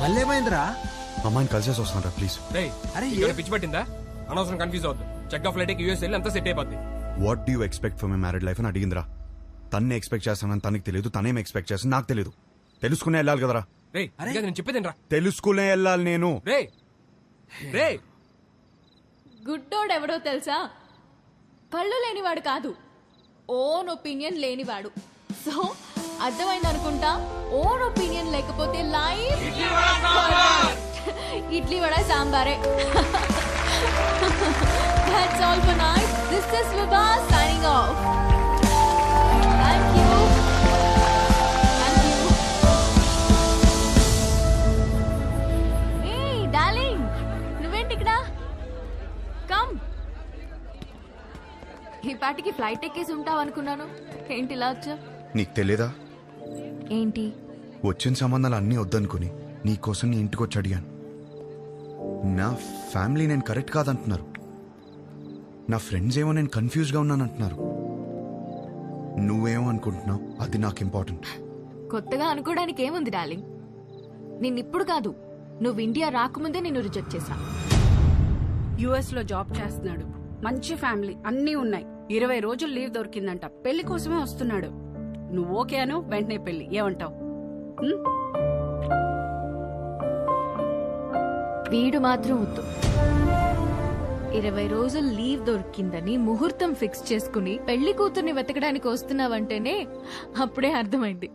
మళ్ళేమైందిరా? అమ్మాయిని కలిసేసి వస్తాను ప్లీజ్. అరే పిచ్చి పట్టిందా? అనవసరం కన్ఫ్యూజ్ అవుతుంది. చెక్ ఆఫ్ ఫ్లైట్ యూఎస్ వెళ్ళి అంతా సెట్ అయిపోద్ది. What do you expect for my married life అని అడిగిందిరా. తన్నే ఎక్స్పెక్ట్ చేస్తానని తనకి తెలియదు, తనేం ఎక్స్పెక్ట్ చేస్తాను నాకు తెలియదు. తెలుసుకునే వెళ్ళాలి కదరా. నేను చెప్పేదేనరా. తెలుసుకునే వెళ్ళాలి నేను. రే గుడ్డోడు ఎవడో తెలుసా? కళ్ళు లేనివాడు కాదు, ఓన్ ఒపీనియన్ లేనివాడు. సో అర్థమైంది అనుకుంటా. ఓన్ ఒపీనియన్ లేకపోతే లైఫ్ ఇడ్లీ వడ సాంబారే. That's all for night. This is Vibha signing off. Thank you. Thank you. Hey darling, నువ్వేంటి ఇక్కడ? Come. ఈ పాటికి ఫ్లైట్ ఎక్కేసి ఉంటావు అనుకున్నాను. ఏంటి ఇలా వచ్చా? నీకు తెలియదా? ఏంటి? వచ్చిన సంబంధాలు అన్నీ వద్దనుకుని నీకోసం నీ ఇంటికి వచ్చి అడిగాను. నా ఫ్యామిలీ నేను కరెక్ట్ కాదంటున్నారు. నా ఫ్రెండ్స్ ఏమో నేను కన్ఫ్యూజ్గా ఉన్నానంటున్నారు. నువ్వేమో అనుకుంటున్నావు, అది నాకు ఇంపార్టెంట్. కొత్తగా అనుకోవడానికి ఏముంది డార్లింగ్? నిన్నిప్పుడు కాదు, నువ్వు ఇండియా రాకముందే నిన్ను రిజెక్ట్ చేశా. యుఎస్ లో జాబ్ చేస్తున్నాడు, మంచి ఫ్యామిలీ అన్నీ ఉన్నాయి. 20 రోజులు లీవ్ దొరికిందంట. పెళ్లి కోసమే వస్తున్నాడు. నువ్వు ఓకే అను, వెంటనే పెళ్లి. ఏమంటావు? వీడు మాత్రం వద్దు. 20 రోజులు లీవ్ దొరికిందని ముహూర్తం ఫిక్స్ చేసుకుని పెళ్లి కూతుర్ని వెతకడానికి వస్తున్నావంటేనే అప్పుడే అర్థమైంది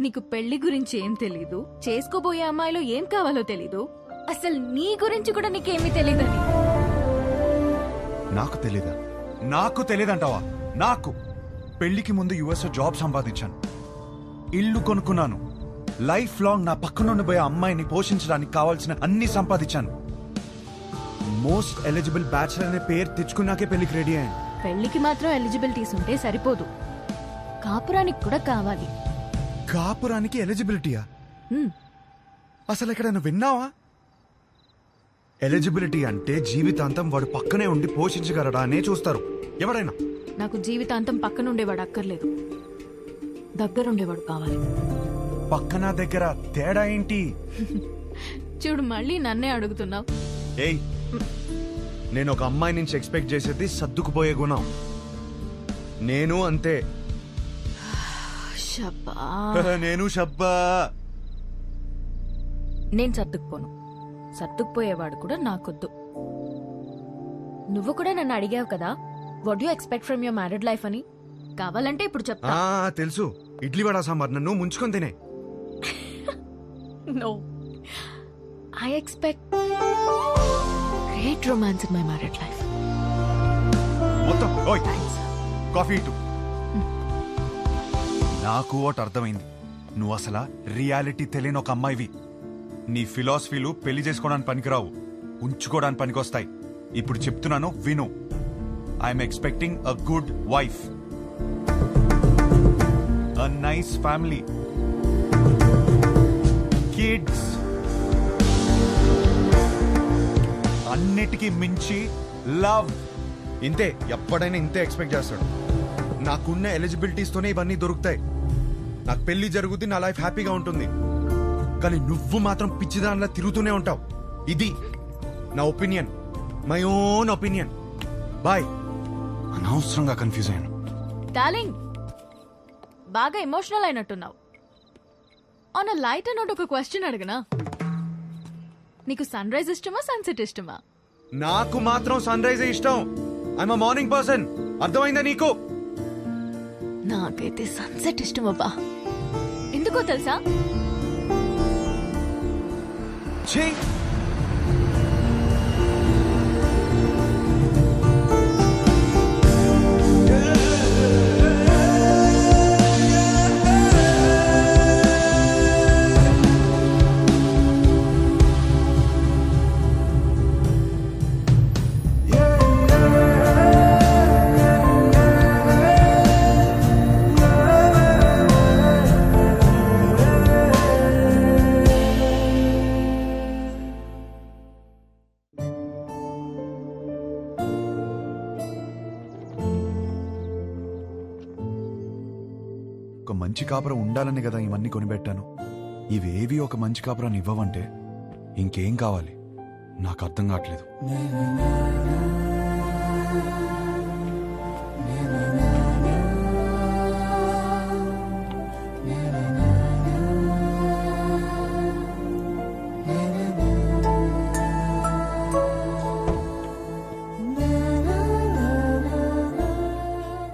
నీకు పెళ్లి గురించి ఏం తెలీదు, చేసుకోబోయే అమ్మాయిలో ఏం కావాలో తెలీదు, అసలు నీ గురించి కూడా నీకేమీ తెలీదని. నాకు తెలీదా? నాకు తెలియదంటావా? నాకు పెళ్లికి ముందు యుఎస్ జాబ్ సంపాదించాను, ఇల్లు కొనుక్కున్నాను, లైఫ్ లాంగ్ నా పక్కనుండిపోయే అమ్మాయిని పోషించడానికి కావాల్సిన అన్ని సంపాదించాను. మోస్ట్ ఎలిజిబుల్ బ్యాచిలర్ అనే పేరు తెచ్చుకున్నాకే పెళ్లికి రెడీ అయ్యాను. పెళ్లికి మాత్రం ఎలిజిబిలిటీస్ ఉంటే సరిపోదు, కాపురానికి కూడా కావాలి. కాపురానికి ఎలిజిబిలిటీయా? అసలు ఎక్కడైనా విన్నావా? ఎలిజిబిలిటీ అంటే జీవితాంతం వాడు పక్కనే ఉండి పోషించగలడా అనే చూస్తారు ఎవరైనా. నాకు జీవితాంతం పక్కనుండేవాడు అక్కర్లేదు, దగ్గరుండేవాడు కావాలి. పక్కన దగ్గర తేడా ఏంటి? చూడు, మళ్ళీ నన్నే అడుగుతున్నావు. ఏయ్, నేను ఒక అమ్మాయి నుంచి ఎక్స్పెక్ట్ చేసేది సర్దుకుపోయే గుణం. నేను అంతే. నేను షబ్బా. నేను సర్దుకుపోను, సర్దుకుపోయేవాడు కూడా నాకొద్దు. నువ్వు కూడా నన్ను అడిగావు కదా, what you expect from your married life అని. కావాలంటే ఇప్పుడు చెప్తా. తెలుసు, ఇడ్లీ వడ సాంబార్ నన్ను ముంచుకొని తినే. No, I expect great romance in my married life. మొత్తం ఓయ్ Thanks. కాఫీ ఇటు. నాకు ఒకటి అర్థమైంది, నువ్వు అసలు రియాలిటీ తెలియని ఒక అమ్మాయివి. నీ ఫిలాసఫీలు పెళ్లి చేసుకోవడానికి పనికిరావు, ఉంచుకోవడానికి పనికొస్తాయి. ఇప్పుడు చెప్తున్నాను విను. I'm expecting a good wife, a nice family, kids, అన్నిటికీ మించి లవ్. ఇంతే, ఎప్పుడైనా ఇంతే ఎక్స్పెక్ట్ చేస్తాడు. నాకున్న ఎలిజిబిలిటీస్ తోనే ఇవన్నీ దొరుకుతాయి. నాకు పెళ్లి జరుగుద్ది, నా లైఫ్ హ్యాపీగా ఉంటుంది. కానీ నువ్వు మాత్రం పిచ్చిదానిలా తిరుగుతూనే ఉంటావు. ఇది నా opinion, my own opinion. Bye. అనవసరంగా కన్ఫ్యూజ్ అయ్యాను. డార్లింగ్, బాగా ఎమోషనల్ అయినట్టున్నావు. ఆన్ అ లైట్ నోట్ ఒక క్వశ్చన్ అడగనా? నీకు సన్ రైజ్ ఇష్టమా, సన్సెట్ ఇష్టమా? నాకు మాత్రం సన్ రైజ్ ఇష్టం. I'm a morning person. అర్థమైందా నీకు? నాకైతే సన్సెట్ ఇష్టం అబ్బా. ఎందుకో తెలుసా? ఛీ, ఒక మంచి కాపురం ఉండాలని కదా ఇవన్నీ కొనిపెట్టాను. ఇవేవి ఒక మంచి కాపురాన్ని ఇవ్వవంటే ఇంకేం కావాలి నాకు అర్థం కావట్లేదు.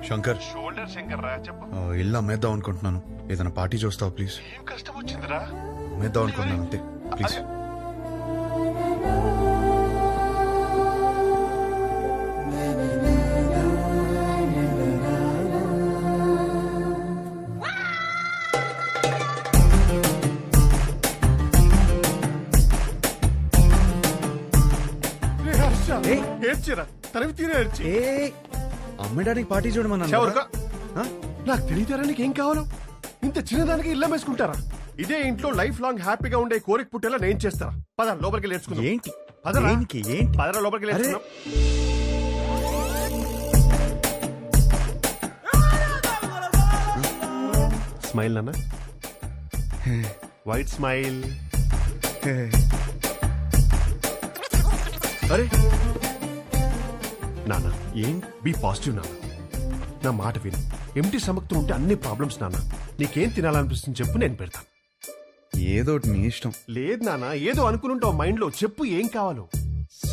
శంకర్, షోల్డర్ శంకర్ రా చెప్పు. ఇల్లు అమ్మేద్దాం అనుకుంటున్నాను. ఏదైనా పార్టీ చూస్తావు ప్లీజ్? ఏం కష్టం వచ్చిందిరా? అమ్మేద్దాం అనుకుంటున్నాను అంతే, ప్లీజ్. ఏడ్చిరా తనవి తీరే ఏడ్చి. అమ్మేడానికి పార్టీ చూడమన్నా. ఎవరుగా? నాకు తెలియతారా నీకేం కావాలో? ఇంత చిన్నదానికి ఇల్లం వేసుకుంటారా? ఇదే ఇంట్లో లైఫ్ లాంగ్ హ్యాపీగా ఉండే కోరిక పుట్టేలా నేను చేస్తారా? పద లోపలికి నేర్చుకుందాం. ఏంటి పదరా. ఏంటి ఏంటి? పదరా లోపలికి నేర్చుకుందాం. స్మైల్ నాన్న, వైట్ స్మైల్. అరే నాన్న ఏం బీ పాజిటివ్ నాన్న. నా మాట విను. ఎంటీ సమక్తో ఉంటే అన్ని ప్రాబ్లమ్స్ నాన్న. నీకేం తినాలనిపిస్తుంది చెప్పు, నేను పెడతాను. ఏదోటి నీ ఇష్టం. లేదు నాన్న, ఏదో అనుకుంటావు మైండ్ లో. చెప్పు ఏం కావాలో.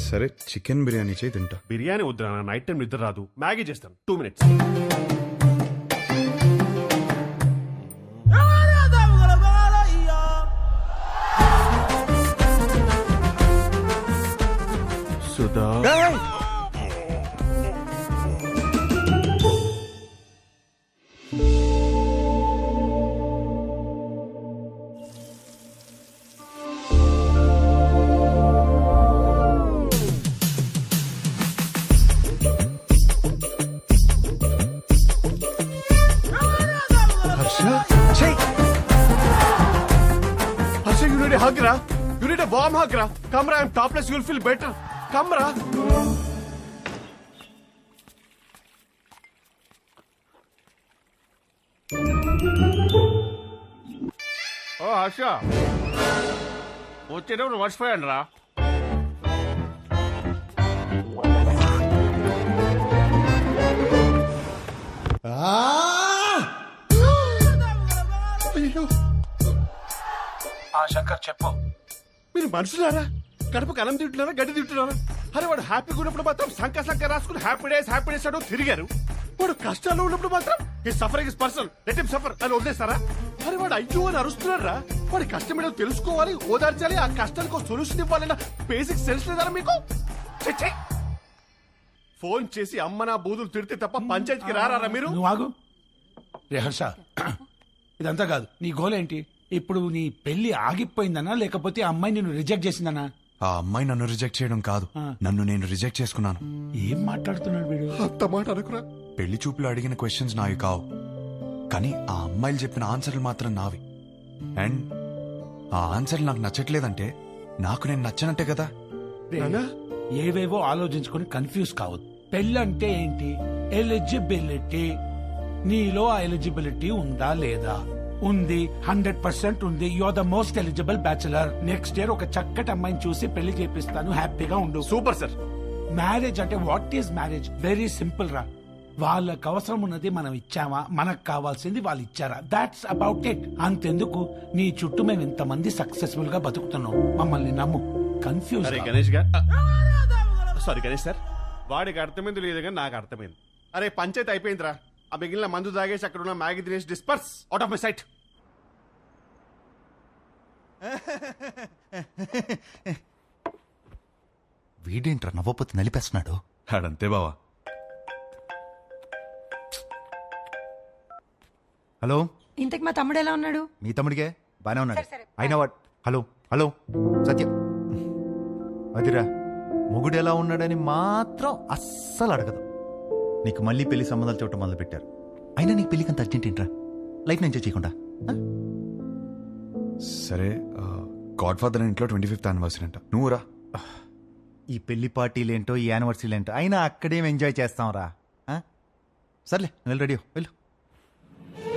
సరే చికెన్ బిర్యానీ చేయి తింటా. బిర్యానీ వద్దు నాన్న, నైట్ టైం నిద్ర రాదు. మ్యాగీ చేస్తాను, 2 minutes. Sudha, Harsha, you need a hug, ra. You need a warm hug, ra. Come, ra. I'm topless. You'll feel better. Come, ra. Oh, Harsha. వచ్చేటప్పుడు మర్చిపోయాను రా. అయ్యో, శంకర్ చెప్పు. మీరు మనుషులారా? కడుపుకి అన్నం తింటున్నారా, గడ్డి తింటున్నారా? అరే వాడు హ్యాపీగా ఉన్నప్పుడు మాత్రం సంక రాసుకుని హ్యాపీ డేస్ అంటూ తిరిగారు. వాడు కష్టాల్లో ఉన్నప్పుడు మాత్రం ఈ suffering is personal, let him suffer అని వదిలేస్తారా? అరే వాడు అయ్యో అని అరుస్తున్నారా? వాడి కష్టం ఏంటో తెలుసుకోవాలి, ఓదార్చాలి, ఆ కష్టానికి ఒక సొల్యూషన్ ఇవ్వాలన్న బేసిక్ సెన్స్ లేదా మీకు? ఛే, ఛే. ఫోన్ చేసి అమ్మ నా బూదులు తిడితే తప్ప పంచాయతీకి రారా మీరు? నువ్వు ఆగు. రే హర్ష, ఇదంతా కాదు. నీ గోల్ ఏంటి? ఇప్పుడు నీ పెళ్లి ఆగిపోయిందనా లేకపోతే ఆ అమ్మాయి నిన్ను రిజెక్ట్ చేసిందనా? ఆ అమ్మాయి నన్ను రిజెక్ట్ చేయడం కాదు, నన్ను నేను రిజెక్ట్ చేసుకున్నాను. ఏం మాట్లాడుతున్నాడు వీడు? అంత మాట అనుకురా. పెళ్లి చూపులు అడిగిన క్వశ్చన్స్ నావి కావు, కానీ ఆ అమ్మాయిలు చెప్పిన ఆన్సర్లు మాత్రం నావి. అండ్ ఆ ఆన్సర్లు నాకు నచ్చట్లేదంటే నాకు నేను నచ్చనట్టే కదా. రే, ఏవేవో ఆలోచించుకొని కన్ఫ్యూజ్ కావద్దు. పెళ్ళంటే ఏంటి? ఎలిజిబిలిటీ. నీలో ఆ ఎలిజిబిలిటీ ఉందా లేదా? ఉంది, 100% ఉంది. You are the most eligible bachelor. Next year ఒక చక్కటి అమ్మాయిని చూసి పెళ్లి చేపిస్తాను, హ్యాపీగా ఉండు. Super sir. మ్యారేజ్ అంటే what is marriage? Very simple రా. వాళ్ళకి అవసరం ఉన్నది మనం ఇచ్చామా, మనకు కావాల్సింది వాళ్ళు ఇచ్చారా? That's about it. అంతెందుకు, నీ చుట్టూ మేము ఇంతమంది సక్సెస్ఫుల్ గా బతుకుతున్నాం. మమ్మల్ని నమ్ము. కన్ఫ్యూజ్ అరే గణేష్ సారీ గణేష్ సార్, వాడికి అర్థమైంది లేదు కానీ నాకు అర్థమైంది. అరే పంచాయతీ అయిపోయిందిరా. ఆ మిగిలిన మందు తాగేసి అక్కడ ఉన్న మ్యాగీ తినేసి disperse out of my sight. వీడేంట్రా నవ్వపోతే నలిపేస్తున్నాడు. అడంతే బావా. హలో, ఇంతకు మా తమ్ముడు ఎలా ఉన్నాడు? మీ తమ్ముడికే బానే ఉన్నాడు. అయినా వాట్? హలో హలో సత్యం, అదిరా మొగుడు ఎలా ఉన్నాడని మాత్రం అస్సలు అడగదు. నీకు మళ్ళీ పెళ్లి సంబంధాలు చూడటం మొదలు పెట్టారు. అయినా నీకు పెళ్లికి అంత అర్జెంట్ ఏంట్రా? లైఫ్ ఎంజాయ్ చేయకుండా? సరే, గాడ్ ఫాదర్ ఇంట్లో 25th యానివర్సరీ అంట, నువ్వు రా. ఈ పెళ్లి పార్టీలేంటో ఈ యానివర్సరీలేంటో, అయినా అక్కడేం ఎంజాయ్ చేస్తాం రా. సర్లే, వెళ్ళి రెడీ వెళ్ళు.